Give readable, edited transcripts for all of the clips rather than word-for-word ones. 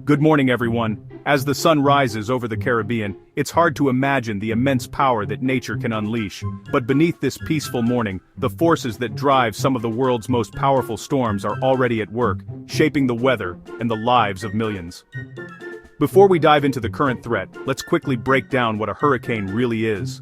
Good morning, everyone. As the sun rises over the Caribbean, it's hard to imagine the immense power that nature can unleash. But beneath this peaceful morning, the forces that drive some of the world's most powerful storms are already at work, shaping the weather and the lives of millions. Before we dive into the current threat, let's quickly break down what a hurricane really is.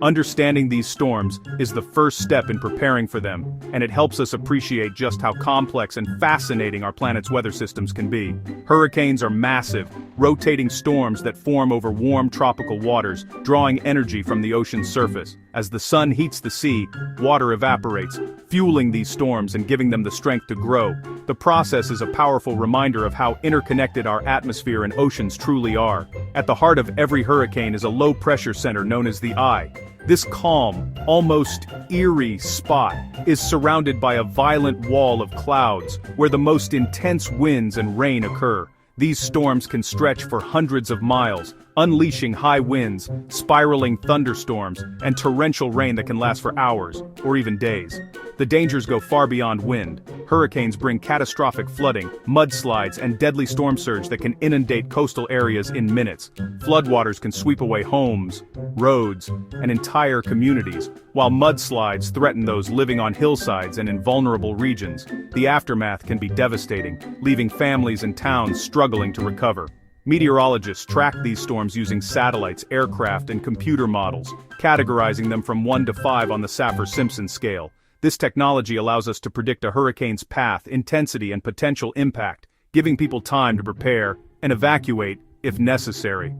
Understanding these storms is the first step in preparing for them, and it helps us appreciate just how complex and fascinating our planet's weather systems can be. Hurricanes are massive, rotating storms that form over warm tropical waters, drawing energy from the ocean's surface. As the sun heats the sea, water evaporates, fueling these storms and giving them the strength to grow. The process is a powerful reminder of how interconnected our atmosphere and oceans truly are. At the heart of every hurricane is a low-pressure center known as the eye. This calm, almost eerie spot is surrounded by a violent wall of clouds where the most intense winds and rain occur. These storms can stretch for hundreds of miles, unleashing high winds, spiraling thunderstorms, and torrential rain that can last for hours, or even days. The dangers go far beyond wind. Hurricanes bring catastrophic flooding, mudslides, and deadly storm surge that can inundate coastal areas in minutes. Floodwaters can sweep away homes, roads, and entire communities, while mudslides threaten those living on hillsides and in vulnerable regions. The aftermath can be devastating, leaving families and towns struggling to recover. Meteorologists track these storms using satellites, aircraft, and computer models, categorizing them from 1 to 5 on the Saffir-Simpson scale. This technology allows us to predict a hurricane's path, intensity, and potential impact, giving people time to prepare and evacuate if necessary.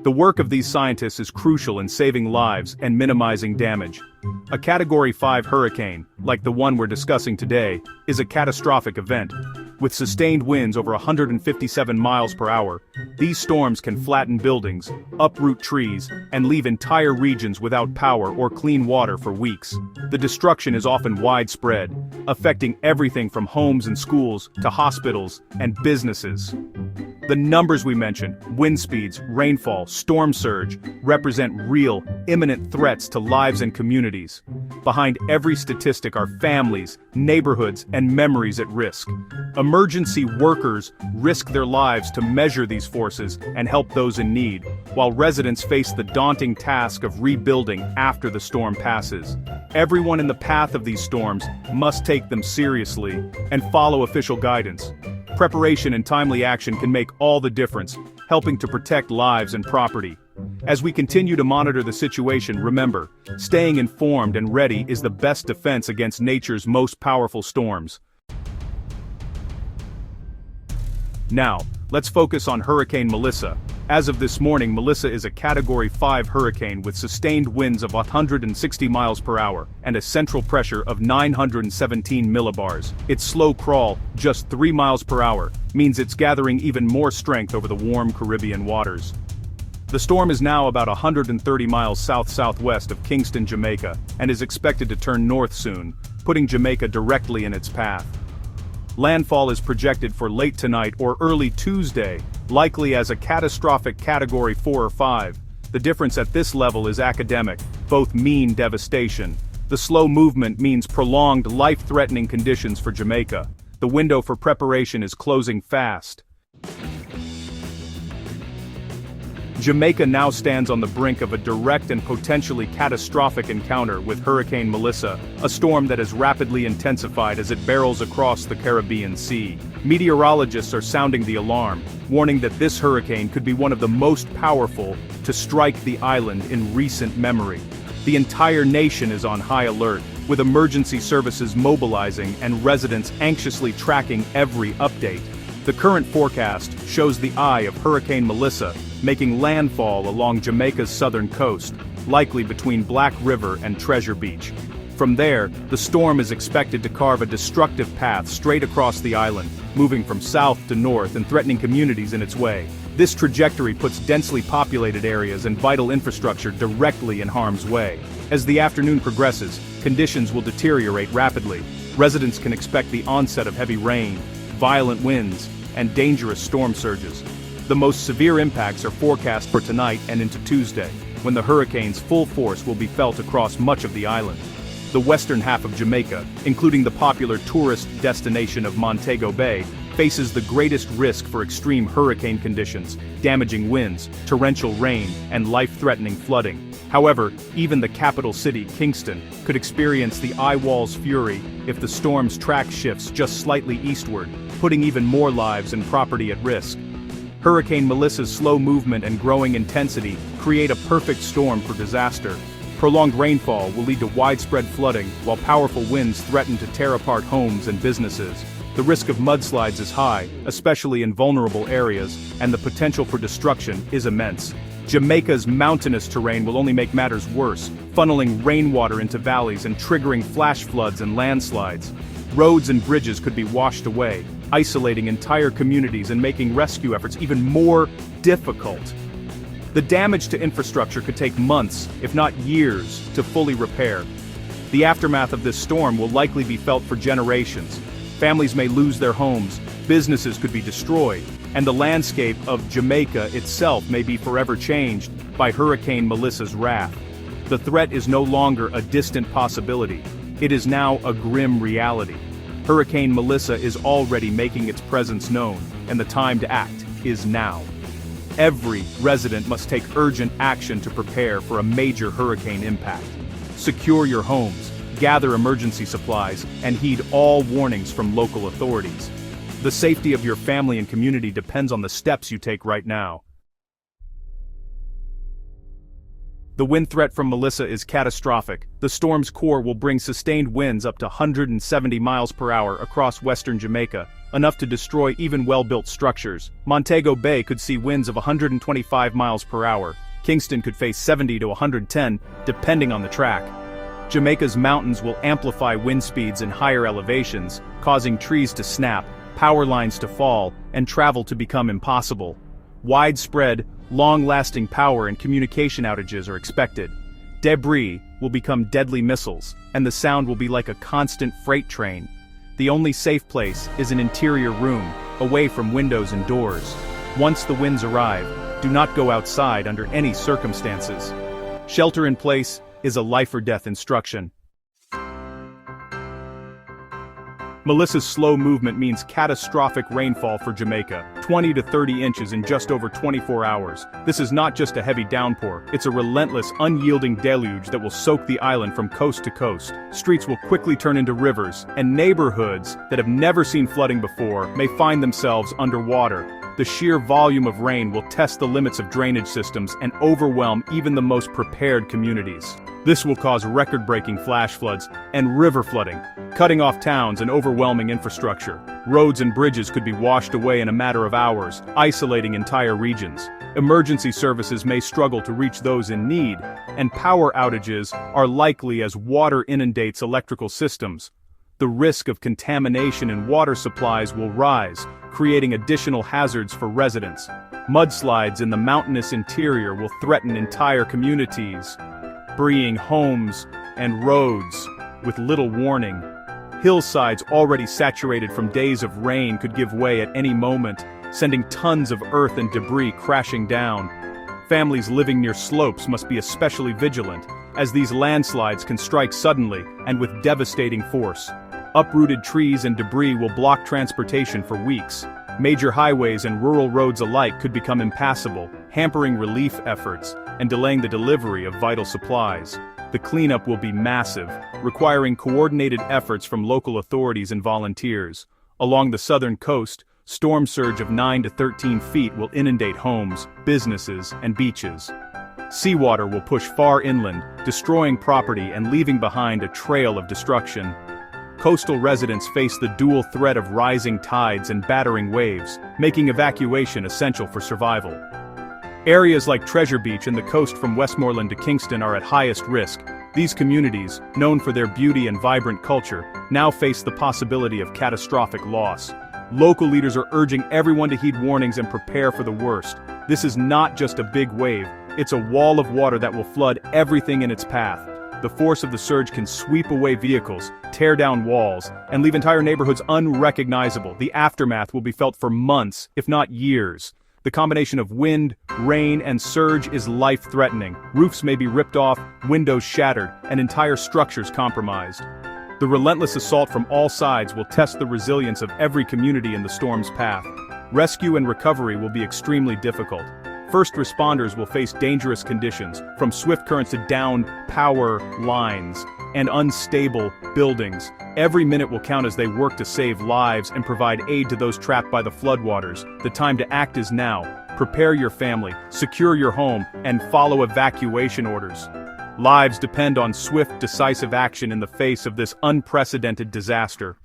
The work of these scientists is crucial in saving lives and minimizing damage. A Category 5 hurricane, like the one we're discussing today, is a catastrophic event. With sustained winds over 157 miles per hour, these storms can flatten buildings, uproot trees, and leave entire regions without power or clean water for weeks. The destruction is often widespread, affecting everything from homes and schools to hospitals and businesses. The numbers we mentioned, wind speeds, rainfall, storm surge, represent real, imminent threats to lives and communities. Behind every statistic are families, neighborhoods, and memories at risk. Emergency workers risk their lives to measure these forces and help those in need, while residents face the daunting task of rebuilding after the storm passes. Everyone in the path of these storms must take them seriously and follow official guidance. Preparation and timely action can make all the difference, helping to protect lives and property. As we continue to monitor the situation, remember, staying informed and ready is the best defense against nature's most powerful storms. Now, let's focus on Hurricane Melissa. As of this morning, Melissa is a Category 5 hurricane with sustained winds of 160 miles per hour and a central pressure of 917 millibars. Its slow crawl, just 3 miles per hour, means it's gathering even more strength over the warm Caribbean waters. The storm is now about 130 miles south-southwest of Kingston, Jamaica, and is expected to turn north soon, putting Jamaica directly in its path. Landfall is projected for late tonight or early Tuesday, likely as a catastrophic Category 4 or 5. The difference at this level is academic, both mean devastation. The slow movement means prolonged, life-threatening conditions for Jamaica. The window for preparation is closing fast. Jamaica now stands on the brink of a direct and potentially catastrophic encounter with Hurricane Melissa, a storm that has rapidly intensified as it barrels across the Caribbean Sea. Meteorologists are sounding the alarm, warning that this hurricane could be one of the most powerful to strike the island in recent memory. The entire nation is on high alert, with emergency services mobilizing and residents anxiously tracking every update. The current forecast shows the eye of Hurricane Melissa making landfall along Jamaica's southern coast, likely between Black River and Treasure Beach. From there, the storm is expected to carve a destructive path straight across the island, moving from south to north and threatening communities in its way. This trajectory puts densely populated areas and vital infrastructure directly in harm's way. As the afternoon progresses, conditions will deteriorate rapidly. Residents can expect the onset of heavy rain, violent winds, and dangerous storm surges. The most severe impacts are forecast for tonight and into Tuesday, when the hurricane's full force will be felt across much of the island. The western half of Jamaica, including the popular tourist destination of Montego Bay, faces the greatest risk for extreme hurricane conditions, damaging winds, torrential rain, and life-threatening flooding. However, even the capital city, Kingston, could experience the eye wall's fury if the storm's track shifts just slightly eastward, putting even more lives and property at risk. Hurricane Melissa's slow movement and growing intensity create a perfect storm for disaster. Prolonged rainfall will lead to widespread flooding, while powerful winds threaten to tear apart homes and businesses. The risk of mudslides is high, especially in vulnerable areas, and the potential for destruction is immense. Jamaica's mountainous terrain will only make matters worse, funneling rainwater into valleys and triggering flash floods and landslides. Roads and bridges could be washed away, isolating entire communities and making rescue efforts even more difficult. The damage to infrastructure could take months, if not years, to fully repair. The aftermath of this storm will likely be felt for generations. Families may lose their homes, businesses could be destroyed, and the landscape of Jamaica itself may be forever changed by Hurricane Melissa's wrath. The threat is no longer a distant possibility. It is now a grim reality. Hurricane Melissa is already making its presence known, and the time to act is now. Every resident must take urgent action to prepare for a major hurricane impact. Secure your homes, gather emergency supplies, and heed all warnings from local authorities. The safety of your family and community depends on the steps you take right now. The wind threat from Melissa is catastrophic. The storm's core will bring sustained winds up to 170 miles per hour across western Jamaica, enough to destroy even well-built structures. Montego Bay could see winds of 125 miles per hour. Kingston could face 70 to 110, depending on the track. Jamaica's mountains will amplify wind speeds in higher elevations, causing trees to snap, power lines to fall, and travel to become impossible. Widespread, long-lasting power and communication outages are expected. Debris will become deadly missiles, and the sound will be like a constant freight train. The only safe place is an interior room, away from windows and doors. Once the winds arrive, do not go outside under any circumstances. Shelter in place is a life-or-death instruction. Melissa's slow movement means catastrophic rainfall for Jamaica, 20 to 30 inches in just over 24 hours. This is not just a heavy downpour, it's a relentless, unyielding deluge that will soak the island from coast to coast. Streets will quickly turn into rivers, and neighborhoods that have never seen flooding before may find themselves underwater. The sheer volume of rain will test the limits of drainage systems and overwhelm even the most prepared communities. This will cause record-breaking flash floods and river flooding, cutting off towns and overwhelming infrastructure. Roads and bridges could be washed away in a matter of hours, isolating entire regions. Emergency services may struggle to reach those in need, and power outages are likely as water inundates electrical systems. The risk of contamination in water supplies will rise, creating additional hazards for residents. Mudslides in the mountainous interior will threaten entire communities, burying homes and roads with little warning. Hillsides already saturated from days of rain could give way at any moment, sending tons of earth and debris crashing down. Families living near slopes must be especially vigilant, as these landslides can strike suddenly and with devastating force. Uprooted trees and debris will block transportation for weeks. Major highways and rural roads alike could become impassable, hampering relief efforts and delaying the delivery of vital supplies. The cleanup will be massive, requiring coordinated efforts from local authorities and volunteers. Along the southern coast, storm surge of 9 to 13 feet will inundate homes, businesses, and beaches. Seawater will push far inland, destroying property and leaving behind a trail of destruction. Coastal residents face the dual threat of rising tides and battering waves, making evacuation essential for survival. Areas like Treasure Beach and the coast from Westmoreland to Kingston are at highest risk. These communities, known for their beauty and vibrant culture, now face the possibility of catastrophic loss. Local leaders are urging everyone to heed warnings and prepare for the worst. This is not just a big wave, it's a wall of water that will flood everything in its path. The force of the surge can sweep away vehicles, tear down walls, and leave entire neighborhoods unrecognizable. The aftermath will be felt for months, if not years. The combination of wind, rain, and surge is life-threatening. Roofs may be ripped off, windows shattered, and entire structures compromised. The relentless assault from all sides will test the resilience of every community in the storm's path. Rescue and recovery will be extremely difficult. First responders will face dangerous conditions, from swift currents to downed power lines and unstable buildings. Every minute will count as they work to save lives and provide aid to those trapped by the floodwaters. The time to act is now. Prepare your family, secure your home, and follow evacuation orders. Lives depend on swift, decisive action in the face of this unprecedented disaster.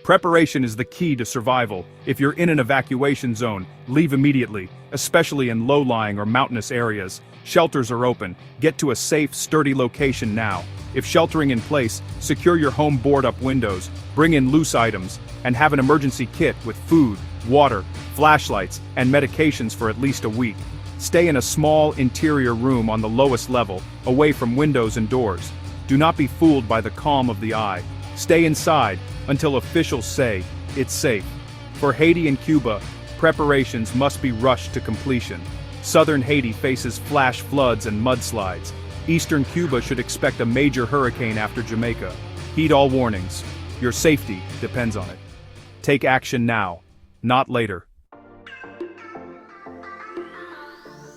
Preparation is the key to survival. If you're in an evacuation zone, leave immediately, especially in low-lying or mountainous areas. Shelters are open. Get to a safe, sturdy location now. If sheltering in place, secure your home board-up windows, bring in loose items, and have an emergency kit with food, water, flashlights, and medications for at least a week. Stay in a small interior room on the lowest level, away from windows and doors. Do not be fooled by the calm of the eye. Stay inside until officials say it's safe. For Haiti and Cuba, preparations must be rushed to completion. Southern Haiti faces flash floods and mudslides. Eastern Cuba should expect a major hurricane after Jamaica. Heed all warnings. Your safety depends on it. Take action now, not later.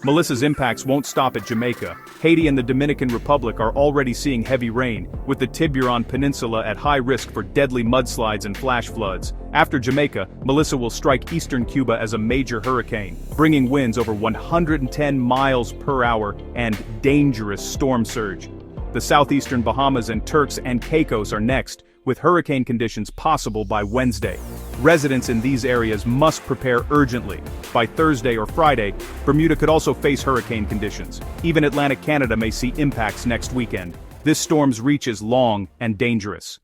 Melissa's impacts won't stop at Jamaica. Haiti and the Dominican Republic are already seeing heavy rain, with the Tiburon Peninsula at high risk for deadly mudslides and flash floods. After Jamaica, Melissa will strike eastern Cuba as a major hurricane, bringing winds over 110 miles per hour and dangerous storm surge. The southeastern Bahamas and Turks and Caicos are next, with hurricane conditions possible by Wednesday. Residents in these areas must prepare urgently. By Thursday or Friday, Bermuda could also face hurricane conditions. Even Atlantic Canada may see impacts next weekend. This storm's reach is long and dangerous.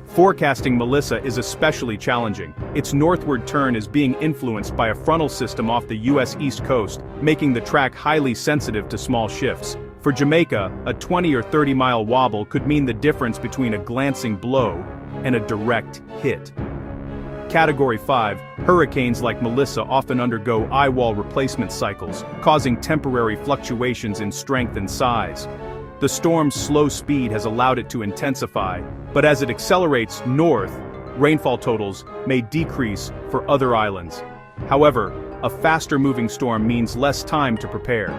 Forecasting Melissa is especially challenging. Its northward turn is being influenced by a frontal system off the U.S. East Coast, making the track highly sensitive to small shifts. For Jamaica, a 20 or 30-mile wobble could mean the difference between a glancing blow and a direct hit. Category 5, hurricanes like Melissa often undergo eye-wall replacement cycles, causing temporary fluctuations in strength and size. The storm's slow speed has allowed it to intensify, but as it accelerates north, rainfall totals may decrease for other islands. However, a faster-moving storm means less time to prepare.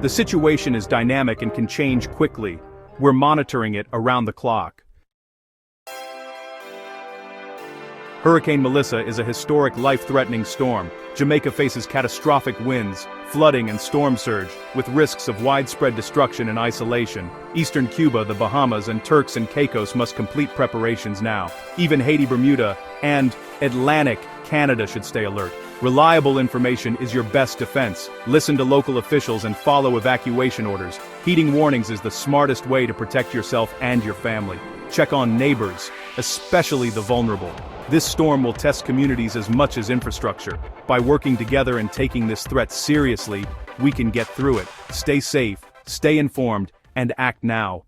The situation is dynamic and can change quickly. We're monitoring it around the clock. Hurricane Melissa is a historic life-threatening storm. Jamaica faces catastrophic winds, flooding and storm surge, with risks of widespread destruction and isolation. Eastern Cuba, the Bahamas, and Turks and Caicos must complete preparations now. Even Haiti, Bermuda, and Atlantic Canada should stay alert. Reliable information is your best defense. Listen to local officials and follow evacuation orders. Heeding warnings is the smartest way to protect yourself and your family. Check on neighbors, especially the vulnerable. This storm will test communities as much as infrastructure. By working together and taking this threat seriously, we can get through it. Stay safe, stay informed, and act now.